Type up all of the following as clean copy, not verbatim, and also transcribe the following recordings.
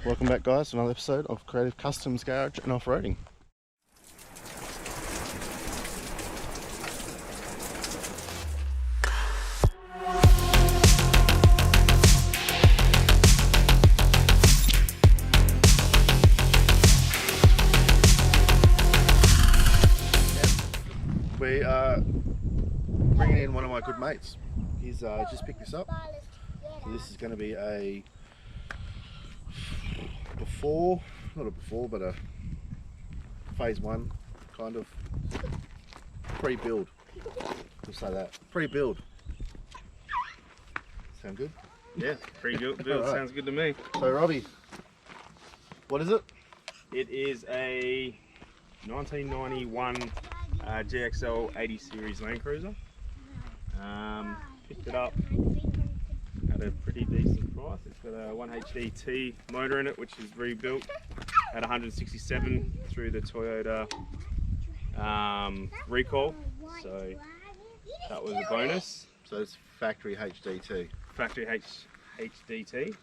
Welcome back, guys, to another episode of Creative Customs Garage and Off-Roading. We are bringing in one of my good mates. He's just picked this up. So this is going to be a not a phase one kind of pre-build. We'll say that. Pre-build. Sound good? Yeah, pre-build Right. sounds good to me. So Robbie, what is it? It is a 1991 GXL 80 series Land Cruiser. Picked it up at a pretty decent price. It's got a 1HDT motor in it, which is rebuilt at 167 through the Toyota recall. So that was a bonus. So it's factory HDT. Factory HDT.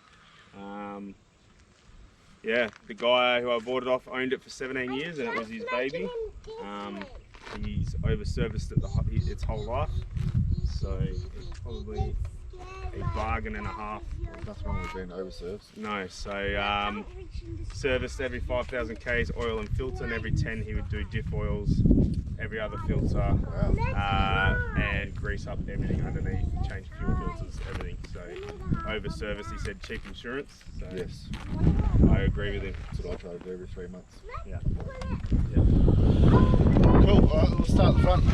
Yeah, the guy who I bought it off owned it for 17 years and it was his baby. He's over-serviced it its whole life, so it's probably a bargain and a half. There's nothing wrong with being over-serviced. No, so serviced every 5,000 Ks, oil and filter, and every 10 he would do diff oils, every other filter, and grease up everything underneath, change fuel filters, everything. So over-serviced, he said cheap insurance. So Yes. I agree with him. That's what I try to do every 3 months. Yeah. Cool, alright, we'll start at the front.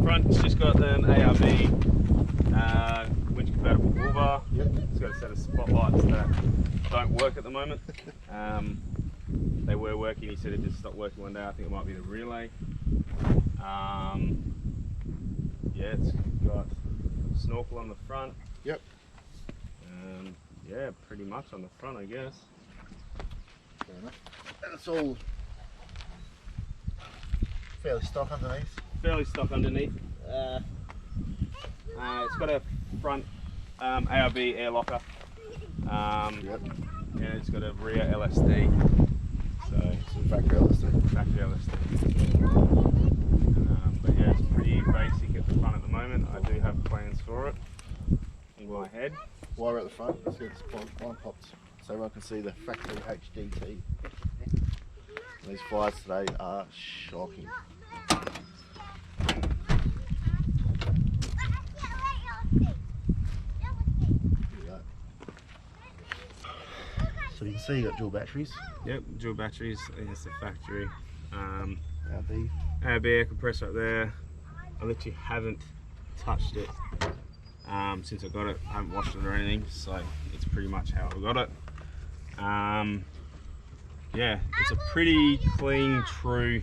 Front's just got an ARB winch convertible bull bar. Yep. It's got a set of spotlights that don't work at the moment. They were working, he said it just stopped working one day. I think it might be the relay. Yeah, it's got a snorkel on the front. Yep. Yeah, pretty much on the front, I guess. Fair enough. And it's all fairly stock underneath. Fairly stock underneath. It's got a front ARB air locker. Yep. And it's got a rear LSD. So factory LSD. Factory LSD. But yeah, it's pretty basic at the front at the moment. I do have plans for it in my head. While we're at the front, let's get this one popped so everyone can see the factory HDT. These flies today are shocking. So you can see you got dual batteries. Yep, dual batteries. It's the factory. RB. ARB air compressor up there. I literally haven't touched it since I got it. I haven't washed it or anything, so it's pretty much how I got it. Yeah, it's a pretty clean, true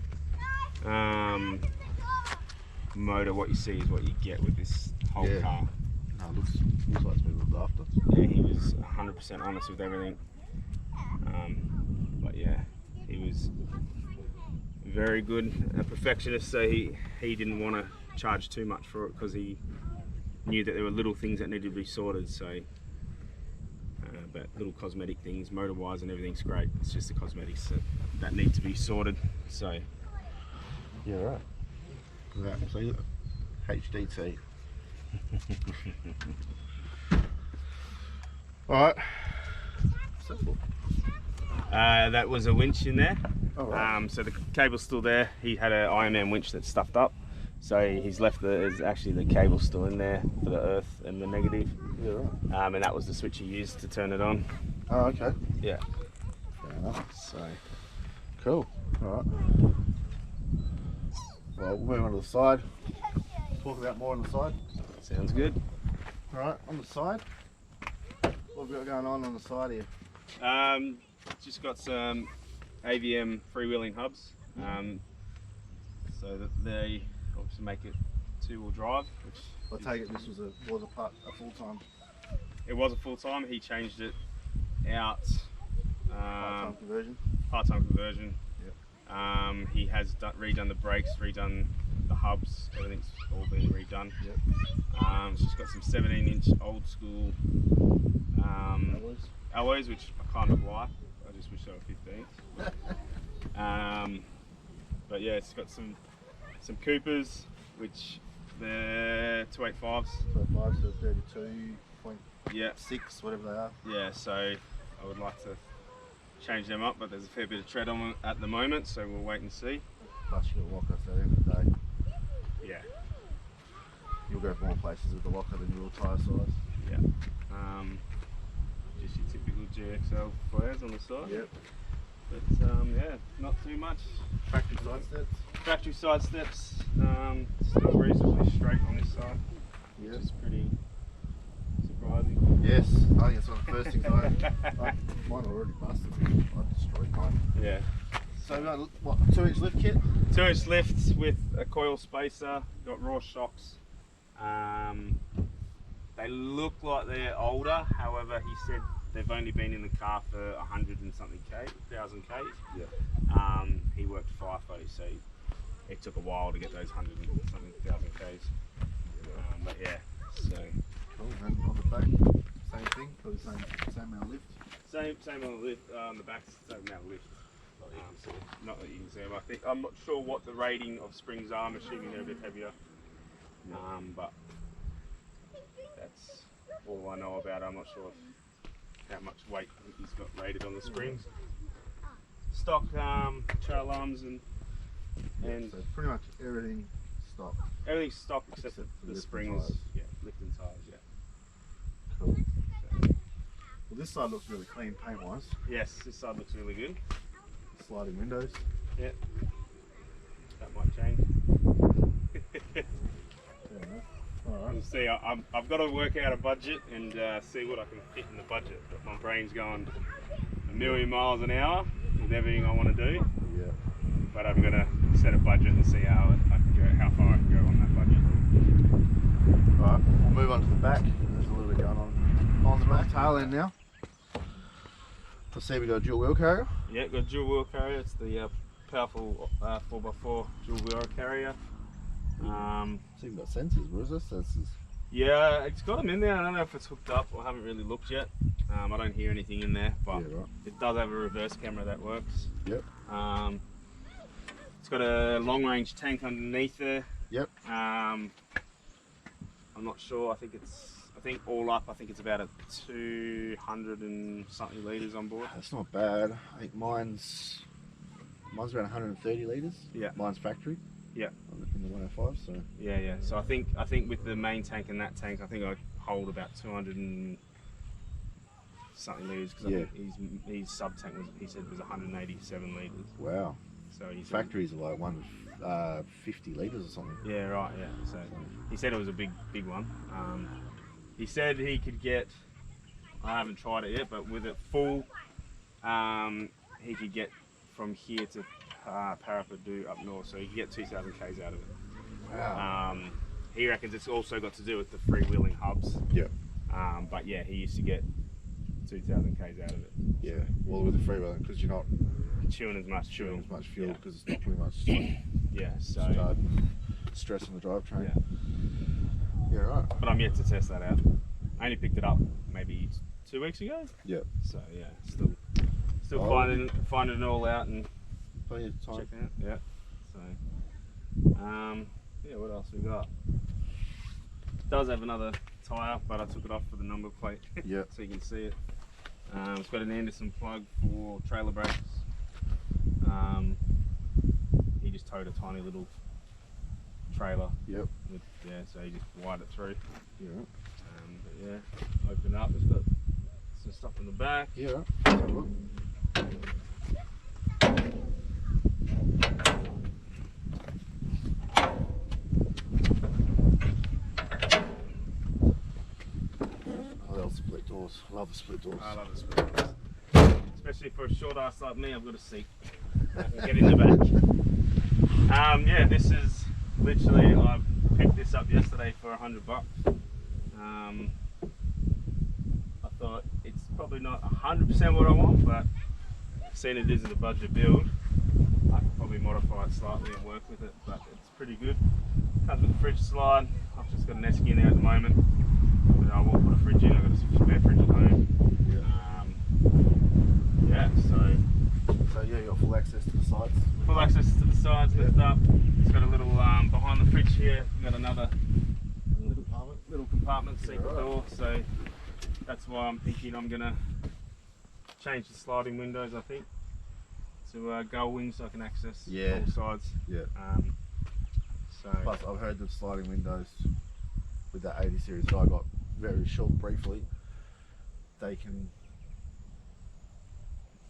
motor. What you see is what you get with this whole car. No, looks like it's been looked after. Yeah, he was 100% honest with everything. But yeah, he was very good, a perfectionist, so he didn't want to charge too much for it because he knew that there were little things that needed to be sorted. So but little cosmetic things, motor wise and everything's great. It's just the cosmetics that need to be sorted. So yeah, right. Right, so HDT. Alright. that was a winch in there. Oh, right. So the cable's still there. He had an Ironman winch that's stuffed up. So he's left the cable still in there for the earth and the negative. Yeah, right. And that was the switch he used to turn it on. Oh, okay. Yeah. Fair enough. So Cool. Alright. Well, we'll move on to the side. Talk about more on the side. sounds good. Alright, on the side. What have we got going on the side here? Just got some AVM freewheeling hubs. So that they obviously make it two-wheel drive, which I take it this was a full-time it was a full-time. He changed it out. part-time conversion. Part-time conversion. Yep. He has redone the brakes, redone the hubs. Everything's all been redone. Yep. She's got some 17-inch old school alloys, which I kind of like. I just wish they were 15s. But yeah, it's got some Coopers, which they're 285s. 285, so 32.6, Yeah. whatever they are. Yeah, so I would like to change them up, but there's a fair bit of tread on them at the moment, so we'll wait and see. Plus you got locker, so at the end of the day, Yeah. you'll go more places with the locker than you will tyre size. Yeah. Just your typical GXL flares on the side. Yep. But yeah, not too much. Factory side steps. Factory side steps, still reasonably straight on this side, which Yep. is pretty surprising. Yes, I think it's one of the first things mine already busted. I destroyed mine. Yeah. So we got what, 2-inch lift kit? 2-inch lifts with a coil spacer, got raw shocks. They look like they're older, however he said they've only been in the car for 100 and something thousand Ks. Yeah. He worked FIFO, so it took a while to get those 100 and something thousand Ks. But yeah, so Cool, and on the back, same thing, probably same amount of lift. same on the lift, on the back, same amount of lift. So not that you can see them. I'm not sure what the rating of springs are. I'm assuming they're a bit heavier. But that's all I know about it. I'm not sure how much weight he's got rated on the springs. Stock trail arms and So pretty much everything stock. everything's stock except Except for the lift and springs. tyres. Yeah, lift and tires. Yeah. Cool. So, Well, this side looks really clean paint-wise. yes, this side looks really good. Sliding windows. Yeah, that might change. Fair enough. All right. We'll see. I've got to work out a budget and see what I can fit in the budget. But my brain's going a million miles an hour with everything I want to do. Yeah. But I'm gonna set a budget and see how far I can go on that budget. All right. We'll move on to the back. There's a little bit going on the back tail end now. I see we got a dual wheel carrier. Yeah, got a dual wheel carrier. It's the powerful 4x4 dual wheel carrier. It's even got sensors. What is this? Sensors. Yeah, it's got them in there. I don't know if it's hooked up. I haven't really looked yet. I don't hear anything in there, but Yeah, right. it does have a reverse camera that works. Yep. It's got a long range tank underneath there. Yep. I'm not sure. I think all up, I think it's about a 200 and something litres on board. That's not bad. I think mine's around 130 litres. Yeah. Mine's factory. Yeah. In the 105. So. Yeah. So I think with the main tank and that tank, I think I hold about 200 and something litres because Yeah. I think his sub tank he said was 187 litres. Wow. So he's Factories are like 150 litres or something. Yeah, right. Yeah. So he said it was a big one. He said he could get. I haven't tried it yet, but with it full, he could get from here to Parapadu up north, so he could get 2,000 Ks out of it. Wow. He reckons it's also got to do with the freewheeling hubs. Yep. But yeah, he used to get 2,000 Ks out of it. Yeah. Well, with the freewheeling, because you're not Chewing as much fuel. chewing as much fuel Yeah. because it's not pretty much Yeah. So. start stressing the drivetrain. Yeah. Yeah. Right. But I'm yet to test that out. I only picked it up maybe 2 weeks ago. Yep. So yeah, still Oh. finding it all out and Plenty of time. checking it. Yeah. So yeah, what else we got? It does have another tyre, but I took it off for the number plate. Yep. So you can see it. It's got an Anderson plug for trailer brakes. He just towed a tiny little trailer. Yep. So he just wired it through. Yeah. But yeah, open up. It's got some stuff in the back. Yeah. Right. Let's have a look. Oh, they'll split doors. Love the split doors. I love the split doors. Especially for a short ass like me, I've got a seat. I can get in the back. Yeah, this is literally, I picked this up yesterday for $100. I thought it's probably not 100% what I want, but seeing it is a budget build, I can probably modify it slightly and work with it, but it's pretty good. Comes with a fridge slide. I've just got an Esky in there at the moment, but I won't put a fridge in. I've got a spare fridge at home. Yeah. sides. Full access to the sides, lift up. It's got a little behind the fridge here. We've got another little compartment, secret door. So that's why I'm thinking I'm gonna change the sliding windows. I think to gull wings so I can access all sides. Yeah. So plus, I've heard the sliding windows with that 80 series that I got very short briefly. They can,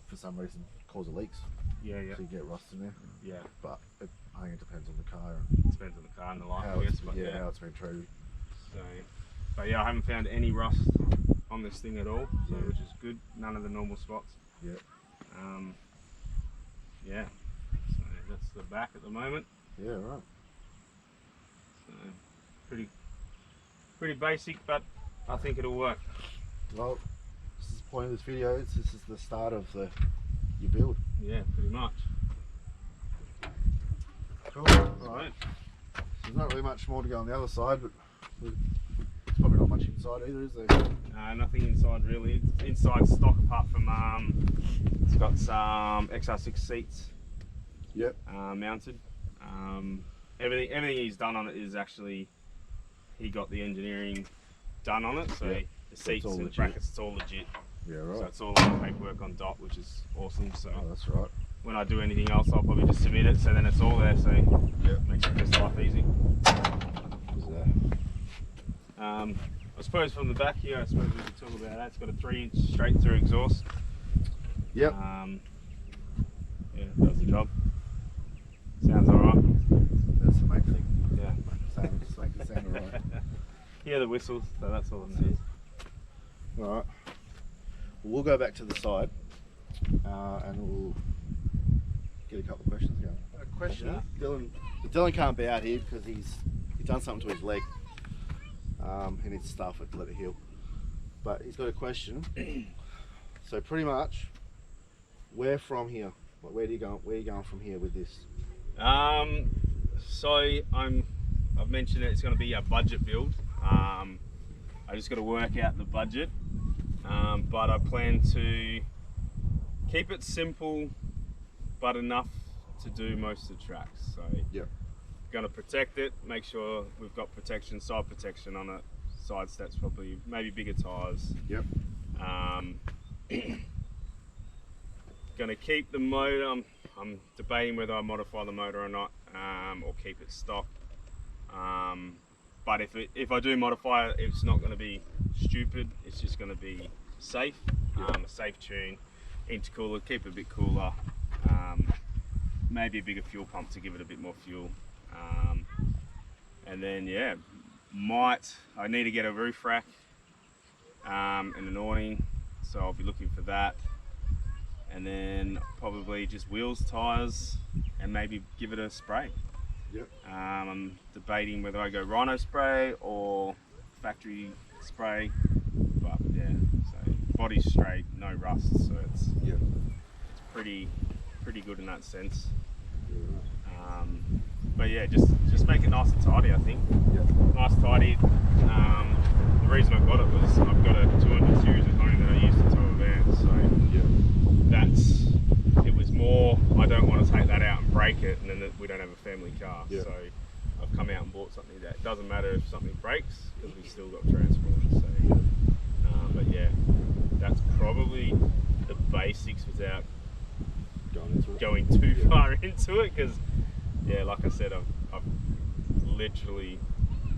for some reason, cause leaks. Yeah. So you get rust in there. Yeah. But I think it depends on the car. It depends on the car and the life, I guess. But yeah, how it's been treated. So, but yeah, I haven't found any rust on this thing at all, so which is good. None of the normal spots. Yeah. Yeah. So that's the back at the moment. Yeah, right. So pretty basic, but I think it'll work. Well, this is the point of this video. This is the start of your build. Yeah, pretty much. Cool. Alright. There's not really much more to go on the other side, but there's probably not much inside either, is there? Nothing inside really. It's inside stock apart from it's got some XR6 seats. Yep. Mounted. Everything he's done on it is actually he got the engineering done on it. So the seats and the brackets, it's all legit. Yeah, right. So it's all on the paperwork on dot, which is awesome. So that's right. when I do anything else, I'll probably just submit it. So then it's all there. So it makes his life easy. What's that? I suppose from the back here, I suppose we could talk about that. It's got a 3-inch straight through exhaust. Yep. Yeah, does the job. Sounds alright. That's the main thing. Yeah. Just make it sound alright. Yeah, the whistles, so that's all it needs. Alright. We'll go back to the side and we'll get a couple of questions going. A question, Dylan can't be out here because he's done something to his leg. He needs to stuff it to let it heal. But he's got a question. So pretty much, where from here? Where are you going from here with this? So I've mentioned it's going to be a budget build. I just got to work out the budget, but I plan to keep it simple, but enough to do most of the tracks. So going to protect it, make sure we've got protection, side protection on it, side steps probably, maybe bigger tyres. Yep. Going to keep the motor. I'm debating whether I modify the motor or not, or keep it stock. But if I do modify it, it's not going to be stupid. It's just going to be safe. A safe tune, intercooler, keep it a bit cooler. Maybe a bigger fuel pump to give it a bit more fuel. And then I need to get a roof rack and an awning, so I'll be looking for that. And then probably just wheels, tyres, and maybe give it a spray. Yep. I'm debating whether I go Rhino spray or factory spray, but yeah, so body's straight, no rust, so it's pretty good in that sense. But yeah, just make it nice and tidy, I think. Nice, tidy. The reason I got it was I've got a 200 series at home that I used to tow a van, so it was more, I don't want to take that out and break it and then we don't have a family car. So I've come out and bought something that doesn't matter if something breaks because we've still got transport. So, but yeah, that's probably the basics without going too far into it, because like I said, I've literally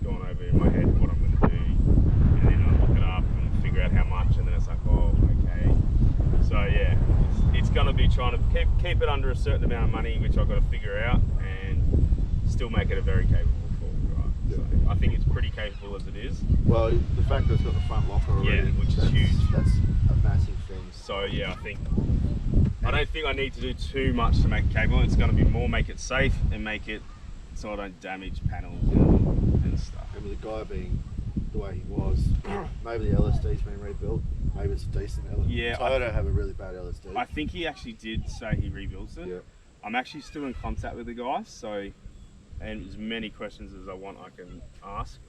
gone over in my head what I'm going to do, and then I look it up and figure out how much, and then it's like, oh, okay. So yeah, it's going to be trying to keep it under a certain amount of money, which I've got to figure out, and still make it a very capable four-wheel drive. So I think it's pretty capable as it is. Well, the fact that it's got the front locker already, which is huge. That's a massive thing. So yeah, I don't think I need to do too much to make it capable. It's going to be more make it safe and make it so I don't damage panels and stuff. And with the guy being the way he was, maybe the LSD's been rebuilt. Maybe it's a decent LSD. Yeah, Toyota have a really bad LSD. I think he actually did say he rebuilds it. Yeah. I'm actually still in contact with the guy, so, and as many questions as I want I can ask.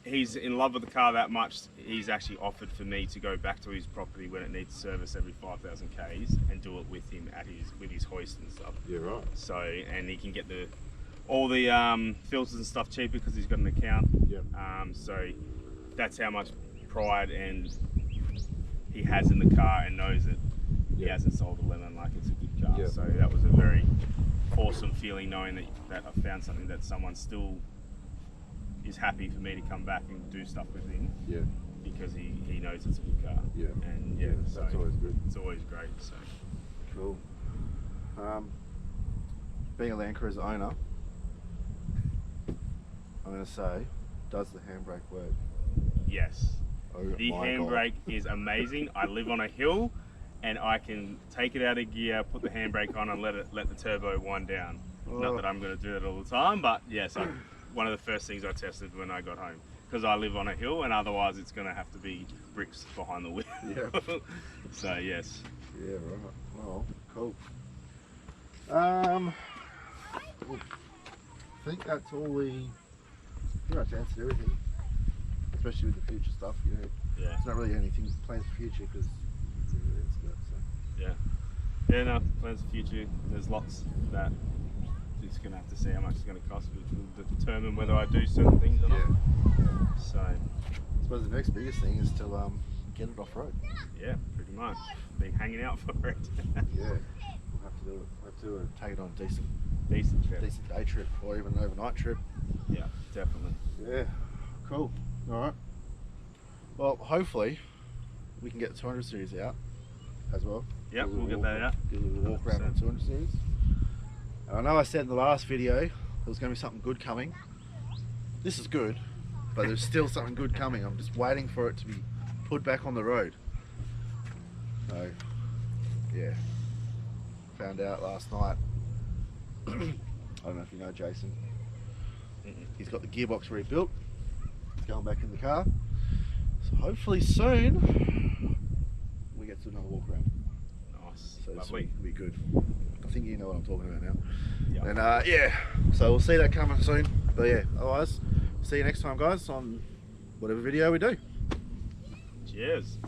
he's in love with the car that much, he's actually offered for me to go back to his property when it needs service every 5,000 Ks and do it with him at with his hoist and stuff. Yeah, right. So, and he can get all the filters and stuff cheaper because he's got an account. Yep. So that's how much pride and he has in the car, and knows that he hasn't sold a lemon, like it's a good car. Yep. So that was a very awesome feeling, knowing that I found something that someone still is happy for me to come back and do stuff with him. Yeah. Because he knows it's a good car. Yeah. And so that's always good. It's always great. So cool. Being a Land Cruiser owner, I'm going to say, does the handbrake work? yes, Oh the my handbrake is amazing. I live on a hill, and I can take it out of gear, put the handbrake on, and let the turbo wind down. Not that I'm going to do that all the time, but yes, one of the first things I tested when I got home, because I live on a hill, and otherwise it's going to have to be bricks behind the wheel. Yeah. So yes. Yeah, right. Well, cool. I think that's all we pretty much answered everything, especially with the future stuff. You know, Yeah. it's not really anything plans for future because it's got so. Yeah. Yeah, no, plans for future. There's lots that it's going to have to see how much it's going to cost, which will determine whether I do certain things or not. Yeah. So, I suppose the next biggest thing is to get it off road. yeah, pretty much. Been hanging out for it. Yeah, we'll have to do it. We'll have to take it on a decent Decent trip. day trip or even an overnight trip. Yeah, definitely. Yeah, cool. All right. Well, hopefully we can get the 200 series out as well. Yep, we'll get that out. Do a little walk around on the 200 series. And I know I said in the last video there was going to be something good coming. This is good, but there's still something good coming. I'm just waiting for it to be put back on the road. So, yeah. Found out last night. I don't know if you know Jason. He's got the gearbox rebuilt. It's going back in the car. So hopefully soon we get to another walk around. Nice. So this Lovely. will be good. I think you know what I'm talking about now. Yeah. And yeah, so we'll see that coming soon. But yeah, otherwise, see you next time guys on whatever video we do. Cheers.